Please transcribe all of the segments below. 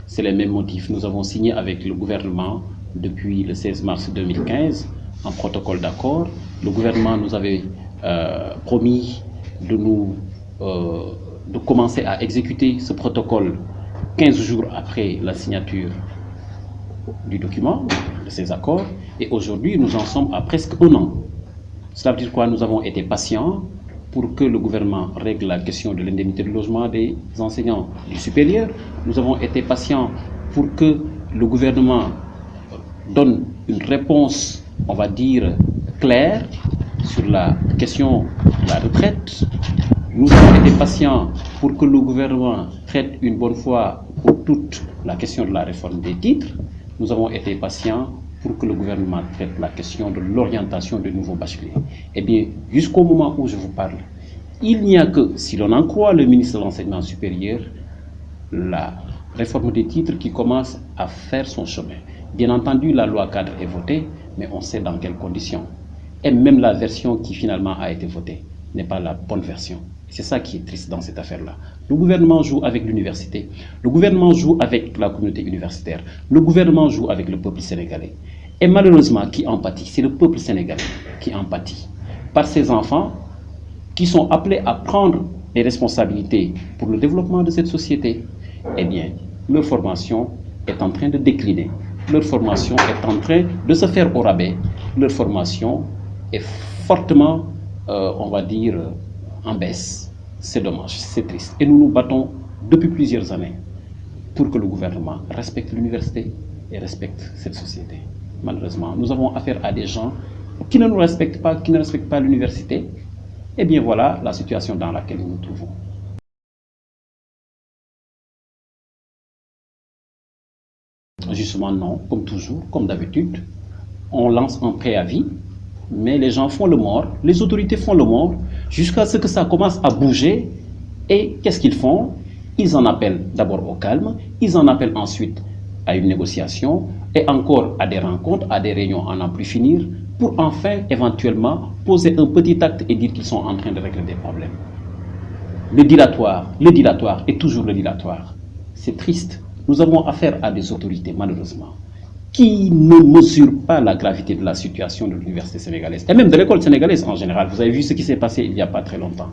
c'est les mêmes motifs. Nous avons signé avec le gouvernement depuis le 16 mars 2015 un protocole d'accord. Le gouvernement nous avait promis de commencer à exécuter ce protocole 15 jours après la signature du document, de ces accords, et aujourd'hui nous en sommes à presque un an. Cela veut dire quoi? Nous avons été patients pour que le gouvernement règle la question de l'indemnité de logement des enseignants du supérieur. Nous avons été patients pour que le gouvernement donne une réponse, on va dire, claire sur la question de la retraite. Nous avons été patients pour que le gouvernement traite une bonne fois pour toute la question de la réforme des titres. Nous avons été patients pour que le gouvernement traite la question de l'orientation de nouveaux bacheliers. Eh bien, jusqu'au moment où je vous parle, il n'y a que, si l'on en croit le ministre de l'Enseignement supérieur, la réforme des titres qui commence à faire son chemin. Bien entendu, la loi cadre est votée, mais on sait dans quelles conditions. Et même la version qui finalement a été votée n'est pas la bonne version. C'est ça qui est triste dans cette affaire-là. Le gouvernement joue avec l'université, le gouvernement joue avec la communauté universitaire, le gouvernement joue avec le peuple sénégalais. Et malheureusement, qui en pâtit? C'est le peuple sénégalais qui en pâtit. Par ces enfants qui sont appelés à prendre les responsabilités pour le développement de cette société. Eh bien, leur formation est en train de décliner. Leur formation est en train de se faire au rabais. Leur formation est fortement, on va dire, en baisse. C'est dommage, c'est triste. Et nous nous battons depuis plusieurs années pour que le gouvernement respecte l'université et respecte cette société. Malheureusement, nous avons affaire à des gens qui ne nous respectent pas, qui ne respectent pas l'université. Eh bien voilà la situation dans laquelle nous nous trouvons. Justement non, comme toujours, comme d'habitude, on lance un préavis, mais les gens font le mort, les autorités font le mort, jusqu'à ce que ça commence à bouger. Et qu'est-ce qu'ils font? Ils en appellent d'abord au calme, ils en appellent ensuite à une négociation, et encore à des rencontres, à des réunions à n'en plus finir, pour enfin, éventuellement, poser un petit acte et dire qu'ils sont en train de régler des problèmes. Le dilatoire est toujours le dilatoire. C'est triste. Nous avons affaire à des autorités, malheureusement, qui ne mesurent pas la gravité de la situation de l'université sénégalaise, et même de l'école sénégalaise en général. Vous avez vu ce qui s'est passé il n'y a pas très longtemps.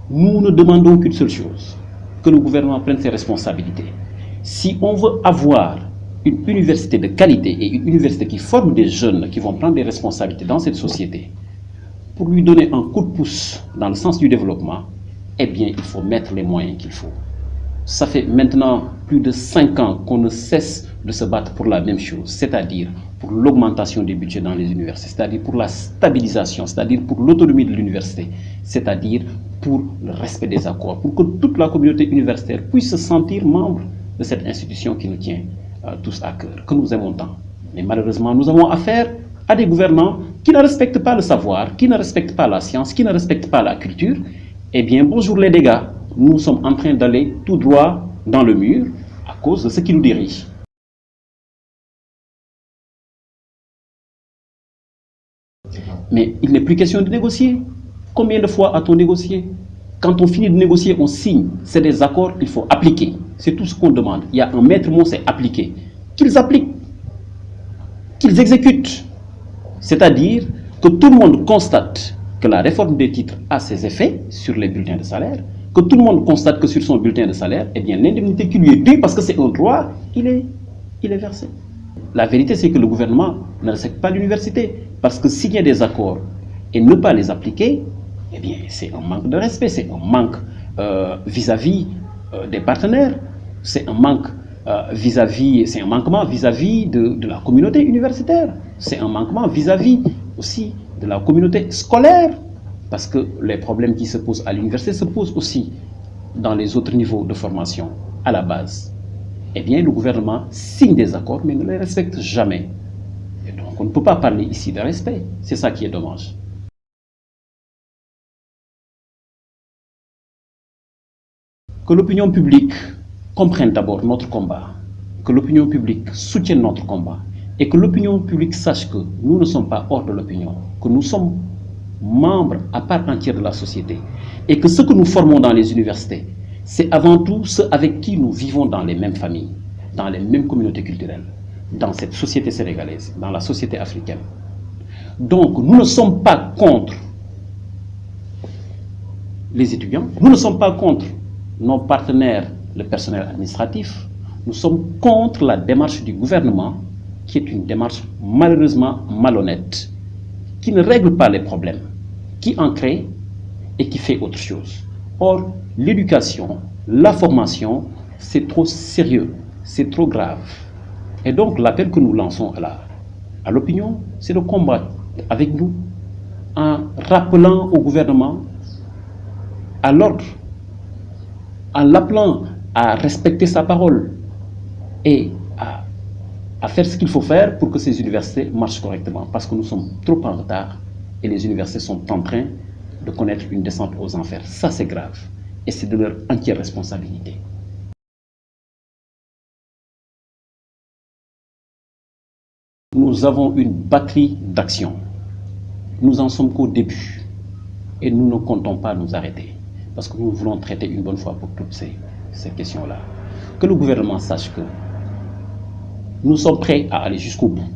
Nous ne demandons qu'une seule chose, que le gouvernement prenne ses responsabilités. Si on veut avoir une université de qualité et une université qui forme des jeunes qui vont prendre des responsabilités dans cette société, pour lui donner un coup de pouce dans le sens du développement, eh bien, il faut mettre les moyens qu'il faut. Ça fait maintenant plus de 5 ans qu'on ne cesse de se battre pour la même chose, c'est-à-dire pour l'augmentation des budgets dans les universités, c'est-à-dire pour la stabilisation, c'est-à-dire pour l'autonomie de l'université, c'est-à-dire pour le respect des accords, pour que toute la communauté universitaire puisse se sentir membre de cette institution qui nous tient tous à cœur, que nous aimons tant. Mais malheureusement, nous avons affaire à des gouvernants qui ne respectent pas le savoir, qui ne respectent pas la science, qui ne respectent pas la culture. Eh bien, bonjour les dégâts, nous sommes en train d'aller tout droit dans le mur à cause de ce qui nous dirige. Mais il n'est plus question de négocier. Combien de fois a-t-on négocié? Quand on finit de négocier, on signe. C'est des accords, il faut appliquer. C'est tout ce qu'on demande. Il y a un maître mot, c'est appliquer. Qu'ils appliquent, qu'ils exécutent. C'est-à-dire que tout le monde constate que la réforme des titres a ses effets sur les bulletins de salaire, que tout le monde constate que sur son bulletin de salaire, eh bien, l'indemnité qui lui est due, parce que c'est un droit, il est versé. La vérité, c'est que le gouvernement ne respecte pas l'université, parce que signer des accords et ne pas les appliquer, eh bien, c'est un manque de respect, c'est un manque vis-à-vis des partenaires, c'est un manque c'est un manquement vis-à-vis de la communauté universitaire, c'est un manquement vis-à-vis aussi de la communauté scolaire, parce que les problèmes qui se posent à l'université se posent aussi dans les autres niveaux de formation à la base. Eh bien, le gouvernement signe des accords, mais ne les respecte jamais. Et donc, on ne peut pas parler ici de respect. C'est ça qui est dommage. Que l'opinion publique comprenne d'abord notre combat, que l'opinion publique soutienne notre combat, et que l'opinion publique sache que nous ne sommes pas hors de l'opinion, que nous sommes membres à part entière de la société, et que ce que nous formons dans les universités, c'est avant tout ceux avec qui nous vivons dans les mêmes familles, dans les mêmes communautés culturelles, dans cette société sénégalaise, dans la société africaine. Donc, nous ne sommes pas contre les étudiants, nous ne sommes pas contre nos partenaires, le personnel administratif, nous sommes contre la démarche du gouvernement, qui est une démarche malheureusement malhonnête, qui ne règle pas les problèmes, qui en crée et qui fait autre chose. Or, l'éducation, la formation, c'est trop sérieux, c'est trop grave. Et donc, l'appel que nous lançons à l'opinion, c'est de combattre avec nous en rappelant au gouvernement, à l'ordre, en l'appelant à respecter sa parole et à faire ce qu'il faut faire pour que ces universités marchent correctement. Parce que nous sommes trop en retard et les universités sont en train de connaître une descente aux enfers. Ça, c'est grave. Et c'est de leur entière responsabilité. Nous avons une batterie d'actions. Nous en sommes qu'au début. Et nous ne comptons pas nous arrêter. Parce que nous voulons traiter une bonne fois pour toutes ces questions-là. Que le gouvernement sache que nous sommes prêts à aller jusqu'au bout.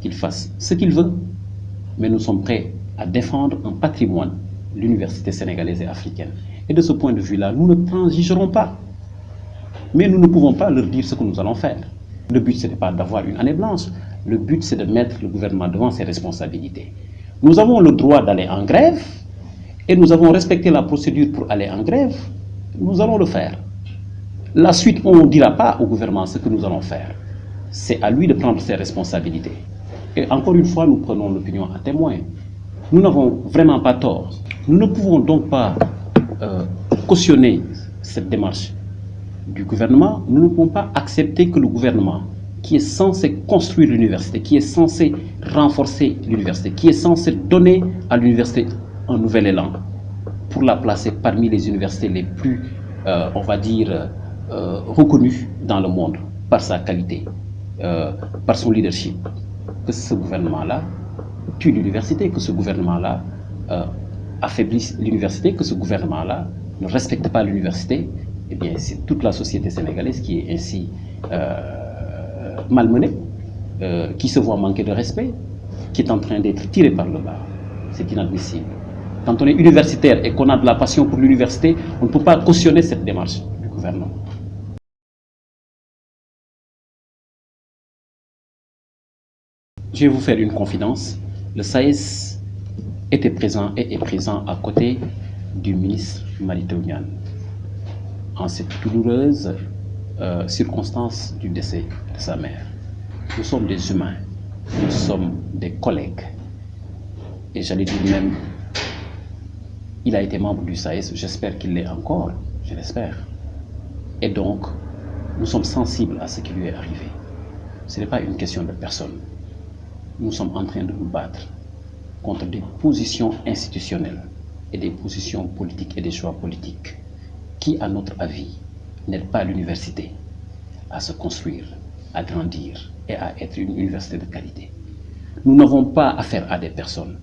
Qu'il fasse ce qu'il veut, mais nous sommes prêts à défendre un patrimoine, l'université sénégalaise et africaine. Et de ce point de vue-là, nous ne transigerons pas. Mais nous ne pouvons pas leur dire ce que nous allons faire. Le but, ce n'est pas d'avoir une année blanche. Le but, c'est de mettre le gouvernement devant ses responsabilités. Nous avons le droit d'aller en grève et nous avons respecté la procédure pour aller en grève. Nous allons le faire. La suite, on ne dira pas au gouvernement ce que nous allons faire. C'est à lui de prendre ses responsabilités. Et encore une fois, nous prenons l'opinion à témoin. Nous n'avons vraiment pas tort. Nous ne pouvons donc pas cautionner cette démarche du gouvernement. Nous ne pouvons pas accepter que le gouvernement, qui est censé construire l'université, qui est censé renforcer l'université, qui est censé donner à l'université un nouvel élan pour la placer parmi les universités les plus, on va dire, reconnues dans le monde par sa qualité, par son leadership, que ce gouvernement-là tue l'université, que ce gouvernement-là affaiblisse l'université, que ce gouvernement-là ne respecte pas l'université, eh bien c'est toute la société sénégalaise qui est ainsi malmenée, qui se voit manquer de respect, qui est en train d'être tirée par le bas. C'est inadmissible. Quand on est universitaire et qu'on a de la passion pour l'université, on ne peut pas cautionner cette démarche du gouvernement. Je vais vous faire une confidence. Le SAES était présent et est présent à côté du ministre Mary Teuw Niane en cette douloureuse circonstance du décès de sa mère. Nous sommes des humains, nous sommes des collègues. Et j'allais dire même, il a été membre du SAES, j'espère qu'il l'est encore, je l'espère. Et donc, nous sommes sensibles à ce qui lui est arrivé. Ce n'est pas une question de personne. Nous sommes en train de nous battre contre des positions institutionnelles et des positions politiques et des choix politiques qui, à notre avis, n'aident pas l'université à se construire, à grandir et à être une université de qualité. Nous n'avons pas affaire à des personnes.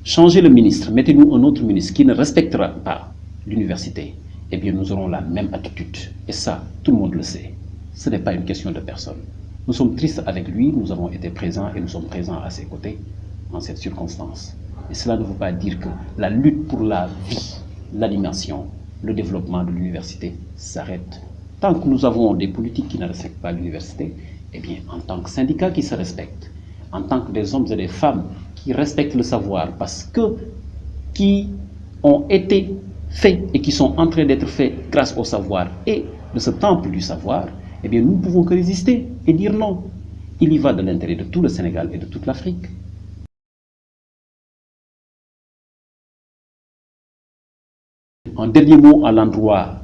Changez le ministre, mettez-nous un autre ministre qui ne respectera pas l'université, eh bien nous aurons la même attitude. Et ça, tout le monde le sait. Ce n'est pas une question de personne. Nous sommes tristes avec lui, nous avons été présents et nous sommes présents à ses côtés en cette circonstance. Et cela ne veut pas dire que la lutte pour la vie, l'animation, le développement de l'université s'arrête. Tant que nous avons des politiques qui ne respectent pas l'université, eh bien, en tant que syndicat qui se respecte, en tant que des hommes et des femmes qui respectent le savoir parce que qui ont été faits et qui sont en train d'être faits grâce au savoir et de ce temple du savoir, eh bien, nous ne pouvons que résister et dire non. Il y va de l'intérêt de tout le Sénégal et de toute l'Afrique. Un dernier mot à l'endroit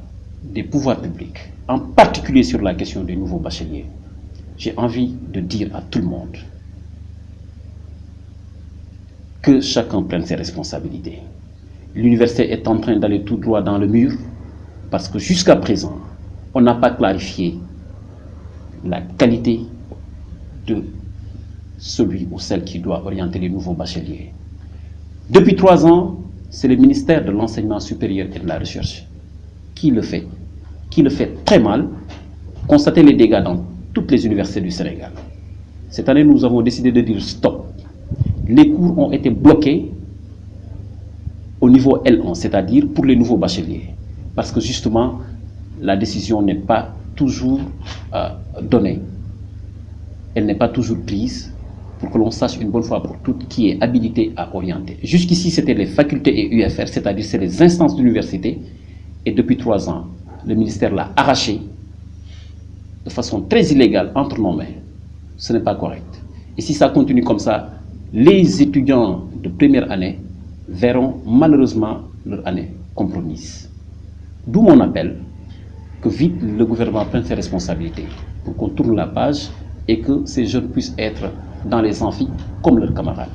des pouvoirs publics, en particulier sur la question des nouveaux bacheliers. J'ai envie de dire à tout le monde que chacun prenne ses responsabilités. L'université est en train d'aller tout droit dans le mur parce que jusqu'à présent, on n'a pas clarifié la qualité de celui ou celle qui doit orienter les nouveaux bacheliers. Depuis 3 ans, c'est le ministère de l'Enseignement supérieur et de la Recherche qui le fait très mal. Constatez les dégâts dans toutes les universités du Sénégal. Cette année, nous avons décidé de dire stop. Les cours ont été bloqués au niveau L1, c'est-à-dire pour les nouveaux bacheliers. Parce que justement, la décision n'est pas toujours donnée. Elle n'est pas toujours prise pour que l'on sache une bonne fois pour toutes qui est habilité à orienter. Jusqu'ici, c'était les facultés et UFR, c'est-à-dire c'est les instances d'université. Et depuis 3 ans, le ministère l'a arraché de façon très illégale entre nos mains. Ce n'est pas correct. Et si ça continue comme ça, les étudiants de première année verront malheureusement leur année compromise. D'où mon appel que vite le gouvernement prenne ses responsabilités pour qu'on tourne la page et que ces jeunes puissent être dans les amphis comme leurs camarades.